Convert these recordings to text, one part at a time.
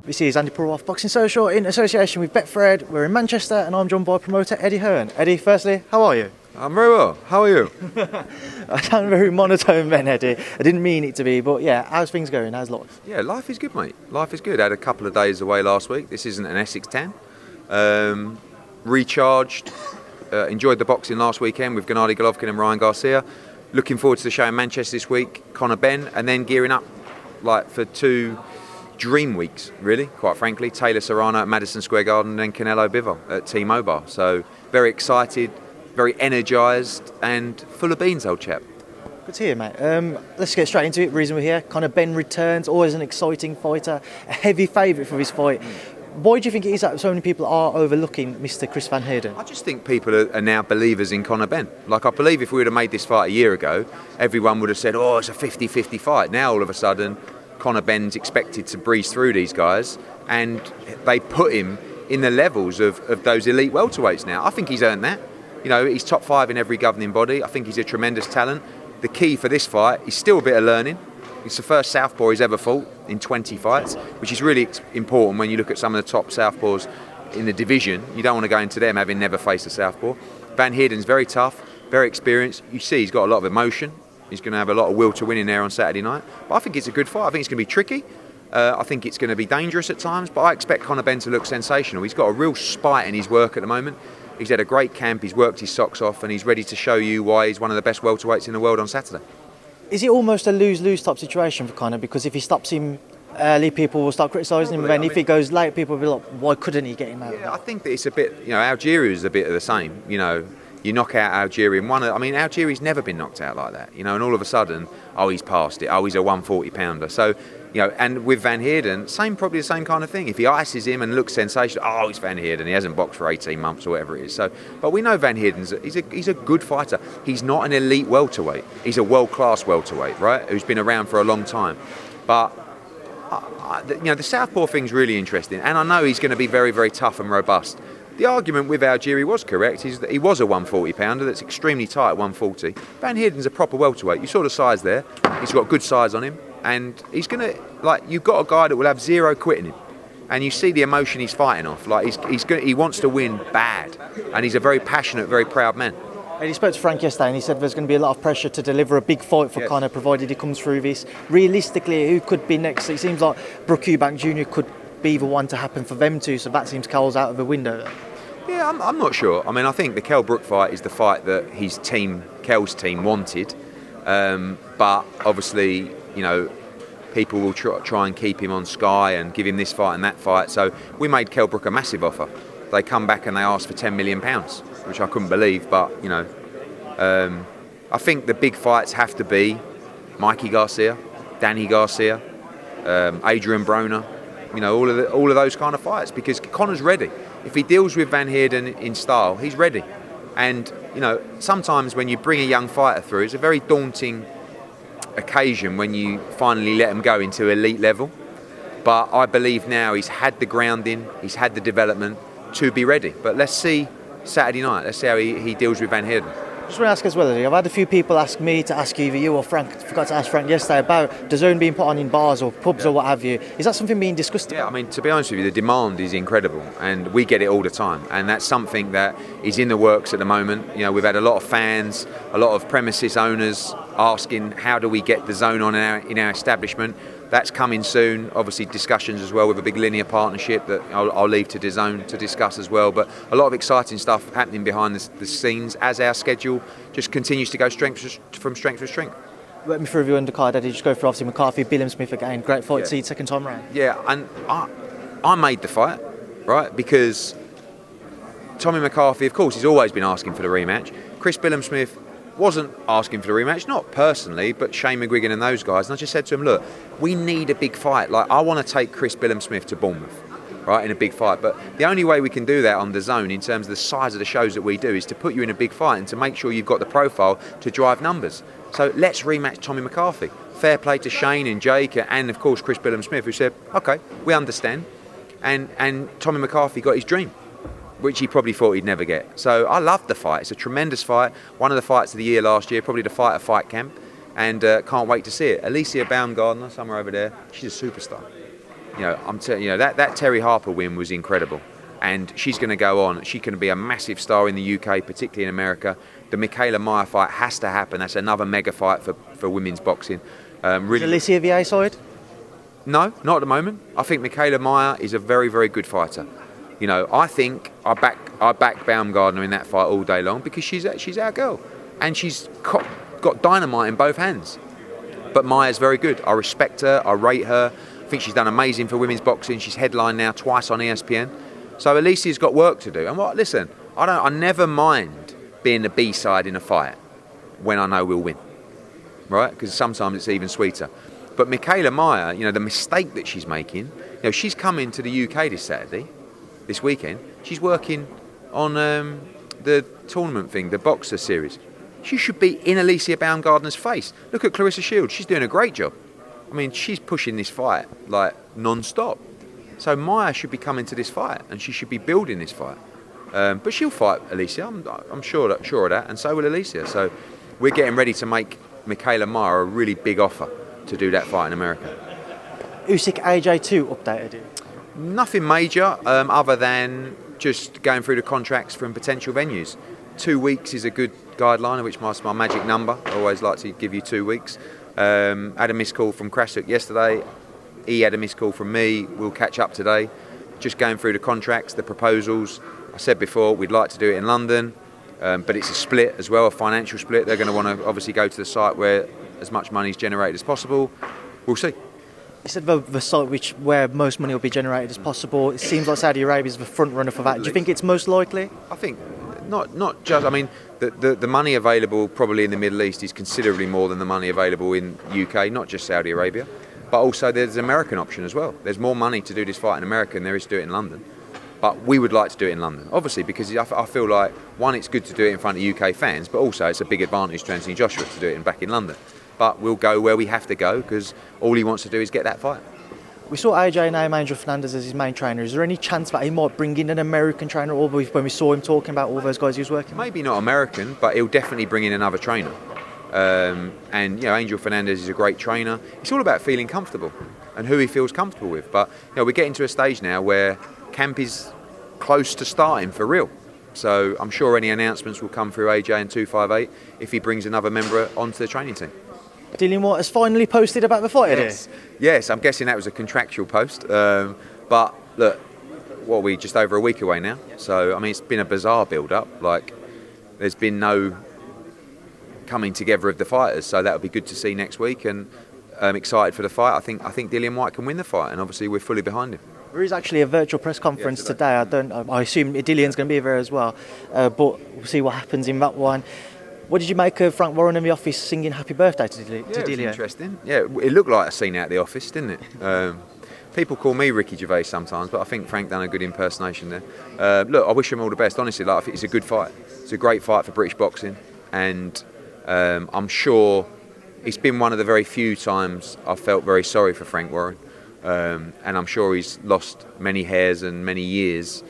This is Andi Purewal, Boxing Social, in association with Betfred. We're in Manchester and I'm joined by promoter Eddie Hearn. Eddie, firstly, how are you? I'm very well. How are you? I sound very monotone then, Eddie. I didn't mean it to be, but yeah, how's things going? How's life? Yeah, life is good, mate. Life is good. I had a couple of days away last week. This isn't an Essex tan. Recharged. Enjoyed the boxing last weekend with Gennady Golovkin and Ryan Garcia. Looking forward to the show in Manchester this week, Benn, and then gearing up for 2 dream weeks, really, quite frankly. Taylor Serrano at Madison Square Garden and then Canelo Bivol at T-Mobile. So very excited, very energised and full of beans, old chap. Good to hear, mate. Let's get straight into it. The reason we're here, Benn returns, always an exciting fighter, a heavy favourite for his fight. Why do you think it is that so many people are overlooking Mr. Chris Van Heerden? I just think people are now believers in Conor Benn. Like, I believe if we would have made this fight a year ago, everyone would have said, oh, it's a 50-50 fight. Now, all of a sudden, Conor Benn's expected to breeze through these guys, and they put him in the levels of those elite welterweights now. I think he's earned that. You know, he's top 5 in every governing body. I think he's a tremendous talent. The key for this fight is still a bit of learning. It's the first southpaw he's ever fought in 20 fights, which is really important when you look at some of the top southpaws in the division. You don't want to go into them having never faced a southpaw. Van Heerden's very tough, very experienced. You see he's got a lot of emotion. He's going to have a lot of will to win in there on Saturday night. But I think it's a good fight. I think it's going to be tricky. I think it's going to be dangerous at times, but I expect Conor Benn to look sensational. He's got a real spite in his work at the moment. He's had a great camp, he's worked his socks off, and he's ready to show you why he's one of the best welterweights in the world on Saturday. Is it almost a lose-lose type situation for Conor? Because if he stops him early, people will start criticising him, and if he goes late, people will be like, why couldn't he get him out? Yeah, I think that it's a bit, Algeria is a bit of the same. You knock out Algeria in Algeria's never been knocked out like that, and all of a sudden, he's past it, he's a 140 pounder. So, and with Van Heerden, probably the same kind of thing. If he ices him and looks sensational, he's Van Heerden, he hasn't boxed for 18 months or whatever it is. So, but we know Van Heerden's he's a good fighter. He's not an elite welterweight. He's a world-class welterweight, right? Who's been around for a long time. But the southpaw thing's really interesting, and I know he's going to be very, very tough and robust. The argument with Algeria was correct, is that he was a 140 pounder that's extremely tight at 140. Van Heerden's a proper welterweight. You saw the size there. He's got good size on him, and he's going to, you've got a guy that will have zero quitting him. And you see the emotion he's fighting off. He wants to win bad, and he's a very passionate, very proud man. And he spoke to Frank yesterday and he said there's going to be a lot of pressure to deliver a big fight for Conor, provided he comes through this. Realistically, who could be next? It seems like Brook Eubank Jr. could be the one to happen for them two, so that seems Kel's out of the window. Yeah, I'm not sure. I think the Kell Brook fight is the fight that Kell's team wanted. But obviously, people will try and keep him on Sky and give him this fight and that fight. So we made Kell Brook a massive offer. They come back and they asked for £10 million, which I couldn't believe. But, I think the big fights have to be Mikey Garcia, Danny Garcia, Adrian Broner, all of those kind of fights, because Conor's ready. If he deals with Van Heerden in style, he's ready. And, sometimes when you bring a young fighter through, it's a very daunting occasion when you finally let him go into elite level. But I believe now he's had the grounding, he's had the development to be ready. But let's see Saturday night. Let's see how he deals with Van Heerden. Just want to ask as well, I've had a few people ask me to ask either you or Frank. I forgot to ask Frank yesterday about DAZN being put on in bars or pubs or what have you. Is that something being discussed about? Yeah, to be honest with you, the demand is incredible, and we get it all the time. And that's something that is in the works at the moment. We've had a lot of fans, a lot of premises owners asking, how do we get DAZN on in our establishment? That's coming soon. Obviously, discussions as well with a big linear partnership that I'll leave to DAZN to discuss as well. But a lot of exciting stuff happening behind the scenes as our schedule just continues to go from strength to strength. Let me through your undercard, Eddie. Just go for obviously McCarthy, Billam Smith again. Great fight to see second time round. Yeah, and I made the fight, right? Because Tommy McCarthy, of course, he's always been asking for the rematch. Chris Billam Smith wasn't asking for the rematch, not personally, but Shane McGuigan and those guys. And I just said to him, look, we need a big fight. I want to take Chris Billam Smith to Bournemouth, right, in a big fight. But the only way we can do that on DAZN in terms of the size of the shows that we do is to put you in a big fight and to make sure you've got the profile to drive numbers. So let's rematch Tommy McCarthy. Fair play to Shane and Jake and, of course, Chris Billam Smith, who said, OK, we understand. And Tommy McCarthy got his dream, which he probably thought he'd never get. So I love the fight. It's a tremendous fight. One of the fights of the year last year, probably the fight at Fight Camp. And can't wait to see it. Alicia Baumgardner, somewhere over there, she's a superstar. that Terry Harper win was incredible. And she's going to go on. She can be a massive star in the UK, particularly in America. The Michaela Meyer fight has to happen. That's another mega fight for women's boxing. Is Alicia the A side? No, not at the moment. I think Michaela Meyer is a very, very good fighter. I think I back Baumgardner in that fight all day long because she's our girl, and she's got dynamite in both hands. But Meyer's very good. I respect her. I rate her. I think she's done amazing for women's boxing. She's headlined now twice on ESPN. So Alicia's got work to do. And listen, I never mind being the B side in a fight when I know we'll win, right? Because sometimes it's even sweeter. But Michaela Meyer, the mistake that she's making, she's coming to the UK this weekend. She's working on the tournament thing, the Boxer series. She should be in Alicia Baumgardner's face. Look at Clarissa Shields. She's doing a great job. I mean, she's pushing this fight like non-stop. So Meyer should be coming to this fight, and she should be building this fight. But she'll fight Alicia. I'm sure of that, and so will Alicia. So we're getting ready to make Michaela Meyer a really big offer to do that fight in America. Usyk-AJ 2 updated. Nothing major, other than just going through the contracts from potential venues. 2 weeks is a good guideline, which is my magic number. I always like to give you 2 weeks. Had a missed call from Krasuk yesterday. He had a missed call from me. We'll catch up today. Just going through the contracts, the proposals. I said before, we'd like to do it in London, but it's a split as well, a financial split. They're going to want to obviously go to the site where as much money is generated as possible. We'll see. You said the site where most money will be generated as possible. It seems like Saudi Arabia is the front runner for that. Do you think it's most likely? I think not just. I mean, the money available probably in the Middle East is considerably more than the money available in UK, not just Saudi Arabia. But also there's an American option as well. There's more money to do this fight in America than there is to do it in London. But we would like to do it in London, obviously, because I feel like, one, it's good to do it in front of UK fans, but also it's a big advantage to Anthony Joshua to do it back in London. But we'll go where we have to go because all he wants to do is get that fight. We saw AJ name Angel Fernandez as his main trainer. Is there any chance that he might bring in an American trainer, or when we saw him talking about all those guys he was working with? Maybe not American, but he'll definitely bring in another trainer. Angel Fernandez is a great trainer. It's all about feeling comfortable and who he feels comfortable with. But we're getting to a stage now where camp is close to starting for real. So I'm sure any announcements will come through AJ and 258 if he brings another member onto the training team. Dillian Whyte has finally posted about the fight. Yes, I'm guessing that was a contractual post. But look, what are we, just over a week away now? So I mean, it's been a bizarre build-up. Like, there's been no coming together of the fighters, so that'll be good to see next week, and I'm excited for the fight. I think Dillian Whyte can win the fight, and obviously we're fully behind him. There is actually a virtual press conference today. I assume Dillian's going to be there as well, but we'll see what happens in that one. What did you make of Frank Warren in the office singing "Happy Birthday" to Dillian? It was interesting. Yeah, it looked like a scene out of the office, didn't it? People call me Ricky Gervais sometimes, but I think Frank done a good impersonation there. Look, I wish him all the best. Honestly, I think it's a good fight. It's a great fight for British boxing, and I'm sure it's been one of the very few times I've felt very sorry for Frank Warren, and I'm sure he's lost many hairs and many years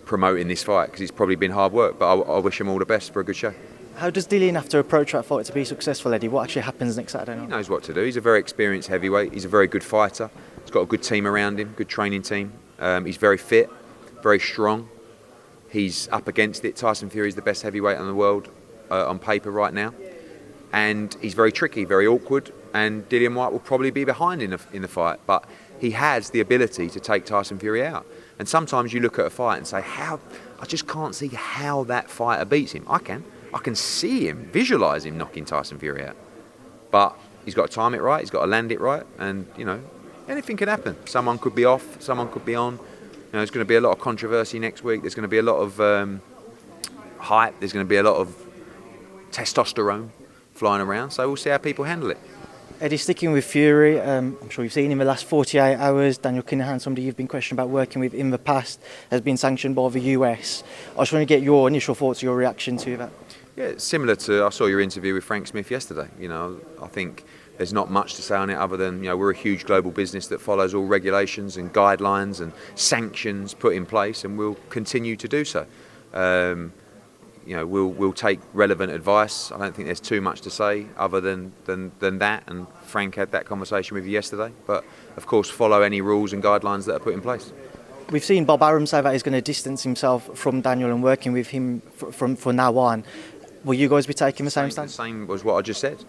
promoting this fight because it's probably been hard work, but I wish him all the best for a good show. How does Dillian have to approach that fight to be successful, Eddie? What actually happens next Saturday night? He knows what to do. He's a very experienced heavyweight. He's a very good fighter. He's got a good team around him, good training team. He's very fit, very strong. He's up against it. Tyson Fury is the best heavyweight in the world on paper right now. And he's very tricky, very awkward, and Dillian Whyte will probably be behind in the fight, but he has the ability to take Tyson Fury out. And sometimes you look at a fight and say, I just can't see how that fighter beats him. I can see him, visualise him knocking Tyson Fury out. But he's got to time it right, he's got to land it right, and, anything can happen. Someone could be off, someone could be on. There's going to be a lot of controversy next week. There's going to be a lot of hype. There's going to be a lot of testosterone flying around. So we'll see how people handle it. Eddie, sticking with Fury, I'm sure you've seen him in the last 48 hours. Daniel Kinahan, somebody you've been questioned about working with in the past, has been sanctioned by the US. I just want to get your initial thoughts, your reaction to that. Yeah, it's similar to, I saw your interview with Frank Smith yesterday. I think there's not much to say on it other than, we're a huge global business that follows all regulations and guidelines and sanctions put in place, and we'll continue to do so. we'll take relevant advice. I don't think there's too much to say other than that. And Frank had that conversation with you yesterday. But of course, follow any rules and guidelines that are put in place. We've seen Bob Arum say that he's going to distance himself from Daniel and working with him from now on. Will you guys be taking the same stance? The same was what I just said.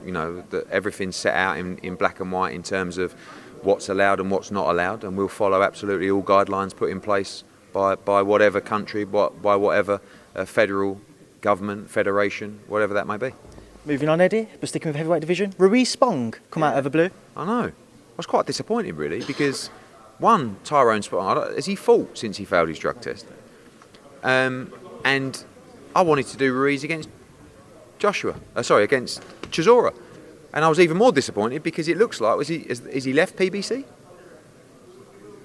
That everything's set out in black and white in terms of what's allowed and what's not allowed, and we'll follow absolutely all guidelines put in place by whatever country, by whatever federal government, federation, whatever that may be. Moving on, Eddie, but sticking with heavyweight division, Ruiz Spong come out of the blue. I know. I was quite disappointed, really, because one, Tyrone Spong, has he fought since he failed his drug test? And I wanted to do Ruiz against against Chisora. And I was even more disappointed because it looks like, is he left PBC?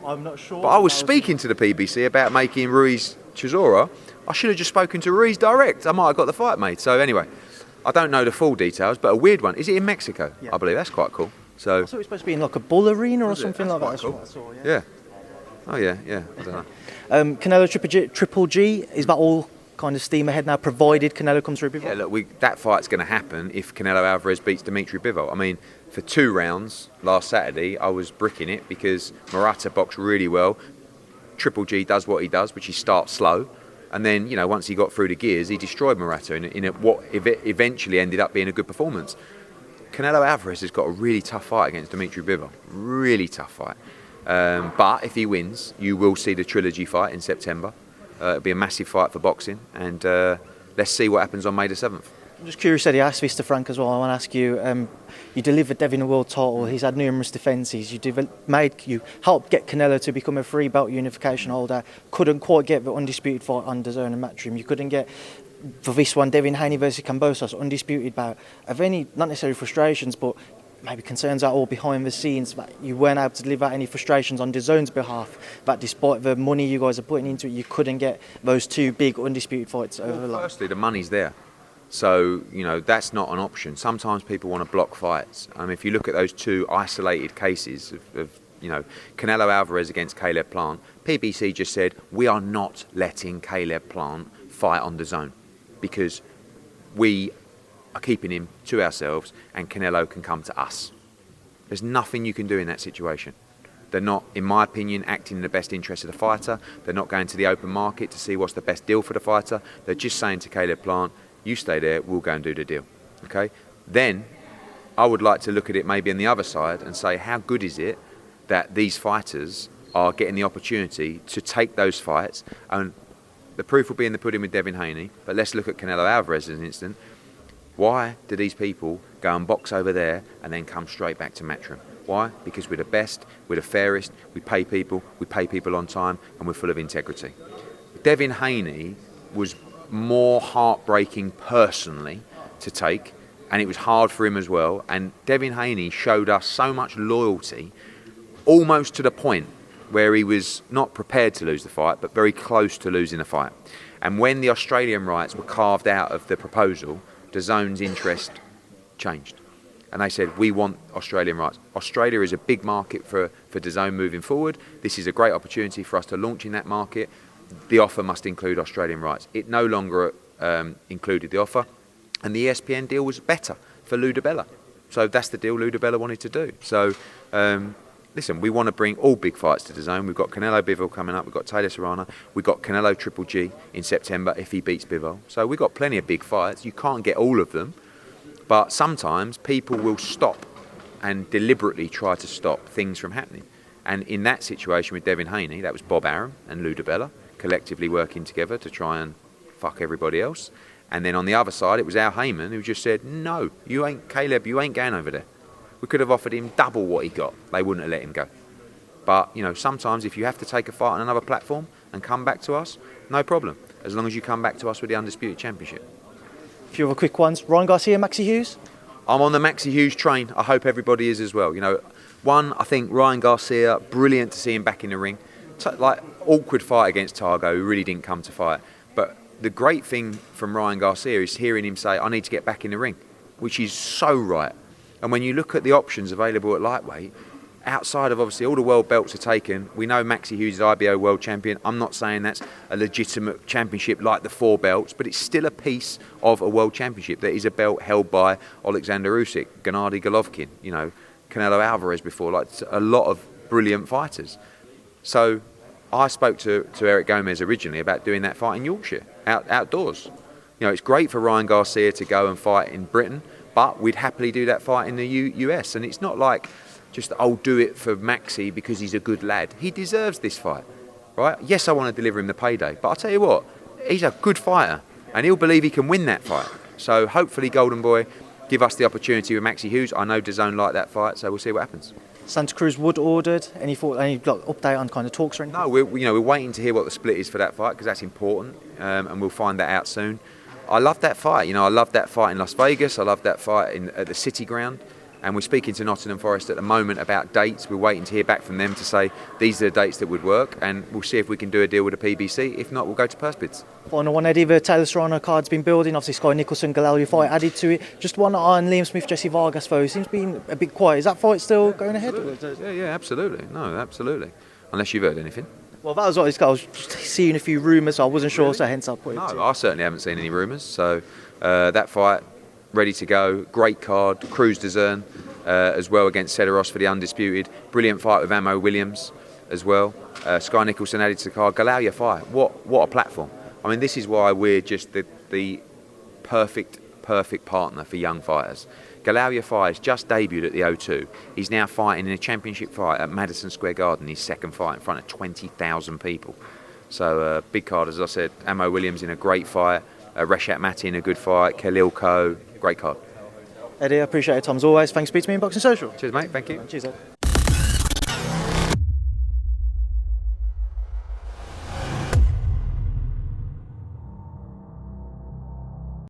I'm not sure. But I was speaking to the PBC about making Ruiz Chisora. I should have just spoken to Ruiz direct. I might have got the fight made. So anyway, I don't know the full details, but a weird one. Is it in Mexico? Yeah. I believe that's quite cool. So I thought it was supposed to be in like a bull arena or something like that. That's cool. That's what I saw, yeah. Oh yeah. I don't know. Canelo Triple G, is that all kind of steam ahead now, provided Canelo comes through Bivol? Yeah, look, that fight's going to happen if Canelo Alvarez beats Dimitri Bivol. I mean, for 2 rounds last Saturday, I was bricking it because Murata boxed really well. Triple G does what he does, which he starts slow. And then, once he got through the gears, he destroyed Murata in what eventually ended up being a good performance. Canelo Alvarez has got a really tough fight against Dimitri Bivol. Really tough fight. But if he wins, you will see the trilogy fight in September. It'll be a massive fight for boxing. And let's see what happens on May the 7th. I'm just curious, Eddie, I asked this to Frank as well. I want to ask you, you delivered Devin a world title. He's had numerous defences. You helped get Canelo to become a 3-belt unification holder. Couldn't quite get the undisputed fight on DAZN and Matchroom. You couldn't get, for this one, Devin Haney versus Kambosos, undisputed bout. Have any, not necessarily frustrations, but maybe concerns at all behind the scenes that you weren't able to deliver any frustrations on DAZN's behalf, that despite the money you guys are putting into it, you couldn't get those 2 big undisputed fights over the line? Firstly, the money's there. So, that's not an option. Sometimes people want to block fights. If you look at those 2 isolated cases of Canelo Alvarez against Caleb Plant, PBC just said, we are not letting Caleb Plant fight on DAZN because we are keeping him to ourselves and Canelo can come to us. There's nothing you can do in that situation. They're not, in my opinion, acting in the best interest of the fighter. They're not going to the open market to see what's the best deal for the fighter. They're just saying to Caleb Plant, you stay there, we'll go and do the deal. Okay? Then I would like to look at it maybe on the other side and say, how good is it that these fighters are getting the opportunity to take those fights? And the proof will be in the pudding with Devin Haney, but let's look at Canelo Alvarez as an instant. Why do these people go and box over there and then come straight back to Matchroom? Why? Because we're the best, we're the fairest, we pay people on time, and we're full of integrity. Devin Haney was more heartbreaking personally to take, and it was hard for him as well. And Devin Haney showed us so much loyalty, almost to the point where he was not prepared to lose the fight, but very close to losing the fight. And when the Australian rights were carved out of the proposal, DAZN's interest changed. And they said, we want Australian rights. Australia is a big market for DAZN moving forward. This is a great opportunity for us to launch in that market. The offer must include Australian rights. It no longer included the offer, and the ESPN deal was better for Lou DiBella. So that's the deal Lou DiBella wanted to do. So, listen, we want to bring all big fights to DAZN. We've got Canelo Bivol coming up. We've got Taylor Serrano. We've got Canelo Triple G in September if he beats Bivol. So we've got plenty of big fights. You can't get all of them, but sometimes people will stop and deliberately try to stop things from happening. And in that situation with Devin Haney, that was Bob Arum and Lou DiBella collectively working together to try and fuck everybody else. And then on the other side, it was Al Heyman who just said, no, you ain't going over there. We could have offered him double what he got. They wouldn't have let him go. But, sometimes if you have to take a fight on another platform and come back to us, no problem. As long as you come back to us with the Undisputed Championship. A few other quick ones. Ryan Garcia, Maxi Hughes? I'm on the Maxi Hughes train. I hope everybody is as well. One, I think Ryan Garcia, brilliant to see him back in the ring. Awkward fight against Targo, who really didn't come to fight. But the great thing from Ryan Garcia is hearing him say, I need to get back in the ring, which is so right. And when you look at the options available at lightweight, outside of obviously all the world belts are taken. We know Maxi Hughes is IBO world champion. I'm not saying that's a legitimate championship like the 4 belts, but it's still a piece of a world championship that is a belt held by Alexander Usyk, Gennady Golovkin, you know, Canelo Alvarez before, like a lot of brilliant fighters. So I spoke to Eric Gomez originally about doing that fight in Yorkshire, outdoors. You know, it's great for Ryan Garcia to go and fight in Britain, but we'd happily do that fight in the US. And it's not like just, do it for Maxi because he's a good lad. He deserves this fight, right? Yes, I want to deliver him the payday, but I'll tell you what, he's a good fighter and he'll believe he can win that fight. So hopefully Golden Boy give us the opportunity with Maxi Hughes. I know DAZN like that fight, so we'll see what happens. Santa Cruz Wood ordered. Any update on kind of talks or anything? No, we're waiting to hear what the split is for that fight because that's important, and we'll find that out soon. I love that fight. You know, I love that fight in Las Vegas. I love that fight at the City Ground. And we're speaking to Nottingham Forest at the moment about dates. We're waiting to hear back from them to say these are the dates that would work, and we'll see if we can do a deal with the PBC. If not, we'll go to purse bids. Final one, Eddie, the Taylor Serrano card's been building. Obviously, Sky Nicholson, Galal fight added to it. Just one on Liam Smith, Jesse Vargas, though. Seems to be a bit quiet. Is that fight still going ahead? Yeah, absolutely. No, absolutely. Unless you've heard anything. Well, that was what I was just seeing a few rumours, so I wasn't sure, so hence I put it. No, I certainly haven't seen any rumours. So that fight, ready to go. Great card. Cruz DAZN as well against Cederos for the undisputed. Brilliant fight with Ammo Williams as well. Sky Nicholson added to the card. Galal fight. What a platform. I mean, this is why we're just the perfect partner for young fighters. Galal fight just debuted at the O2. He's now fighting in a championship fight at Madison Square Garden, his second fight in front of 20,000 people. So big card, as I said. Ammo Williams in a great fight. Reshat Mati in a good fight. Khalil Ko, great card. Eddie, I appreciate it, Tom, as always. Thanks for speaking to me in Boxing Social. Cheers, mate. Thank you. Cheers, Ed.